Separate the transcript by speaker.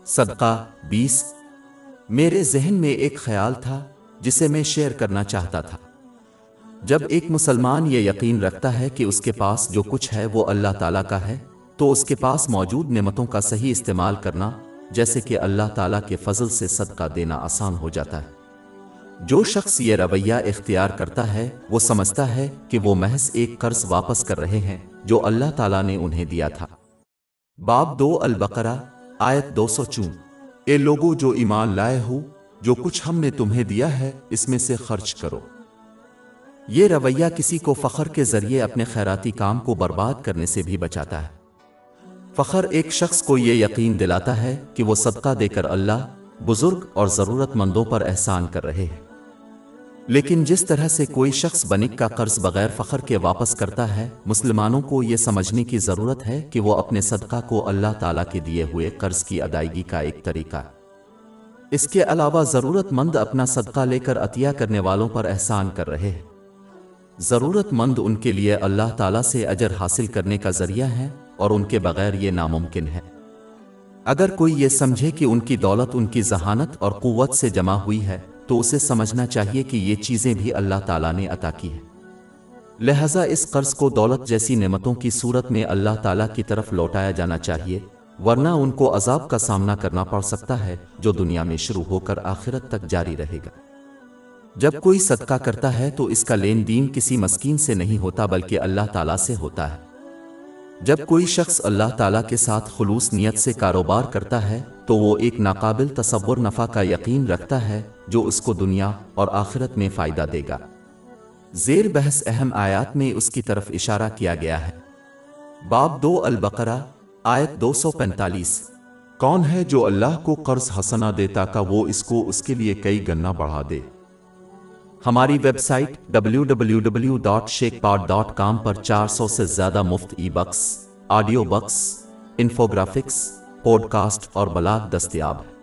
Speaker 1: صدقہ 20۔ میرے ذہن میں ایک خیال تھا جسے میں شیئر کرنا چاہتا تھا۔ جب ایک مسلمان یہ یقین رکھتا ہے کہ اس کے پاس جو کچھ ہے وہ اللہ تعالیٰ کا ہے، تو اس کے پاس موجود نعمتوں کا صحیح استعمال کرنا، جیسے کہ اللہ تعالیٰ کے فضل سے صدقہ دینا آسان ہو جاتا ہے۔ جو شخص یہ رویہ اختیار کرتا ہے وہ سمجھتا ہے کہ وہ محض ایک قرض واپس کر رہے ہیں جو اللہ تعالیٰ نے انہیں دیا تھا۔ باب 2 البقرہ آیت 204۔ اے لوگو جو ایمان لائے ہو، جو کچھ ہم نے تمہیں دیا ہے اس میں سے خرچ کرو۔ یہ رویہ کسی کو فخر کے ذریعے اپنے خیراتی کام کو برباد کرنے سے بھی بچاتا ہے۔ فخر ایک شخص کو یہ یقین دلاتا ہے کہ وہ صدقہ دے کر اللہ، بزرگ اور ضرورت مندوں پر احسان کر رہے ہیں۔ لیکن جس طرح سے کوئی شخص بنک کا قرض بغیر فخر کے واپس کرتا ہے، مسلمانوں کو یہ سمجھنے کی ضرورت ہے کہ وہ اپنے صدقہ کو اللہ تعالیٰ کے دیے ہوئے قرض کی ادائیگی کا ایک طریقہ ہے۔ اس کے علاوہ ضرورت مند اپنا صدقہ لے کر عطیہ کرنے والوں پر احسان کر رہے ہیں۔ ضرورت مند ان کے لیے اللہ تعالیٰ سے اجر حاصل کرنے کا ذریعہ ہے اور ان کے بغیر یہ ناممکن ہے۔ اگر کوئی یہ سمجھے کہ ان کی دولت ان کی ذہانت اور قوت سے جمع ہوئی ہے تو اسے سمجھنا چاہیے کہ یہ چیزیں بھی اللہ تعالیٰ نے عطا کی ہیں۔ لہٰذا اس قرض کو دولت جیسی نعمتوں کی صورت میں اللہ تعالیٰ کی طرف لوٹایا جانا چاہیے، ورنہ ان کو عذاب کا سامنا کرنا پڑ سکتا ہے جو دنیا میں شروع ہو کر آخرت تک جاری رہے گا۔ جب کوئی صدقہ کرتا ہے تو اس کا لین دین کسی مسکین سے نہیں ہوتا بلکہ اللہ تعالیٰ سے ہوتا ہے۔ جب کوئی شخص اللہ تعالیٰ کے ساتھ خلوص نیت سے کاروبار کرتا ہے تو وہ ایک ناقابل تصور نفع کا یقین رکھتا ہے جو اس کو دنیا اور آخرت میں فائدہ دے گا۔ زیر بحث اہم آیات میں اس کی طرف اشارہ کیا گیا ہے۔ باب 2 البقرہ آیت 245۔ کون ہے جو اللہ کو قرض حسنہ دے تاکہ وہ اس کو اس کے لیے کئی گنا بڑھا دے؟ ہماری ویب سائٹ www.sheikhpod.com پر 400 سے زیادہ مفت e books, audio books, infographics, podcast اور بلاگ دستیاب ہے۔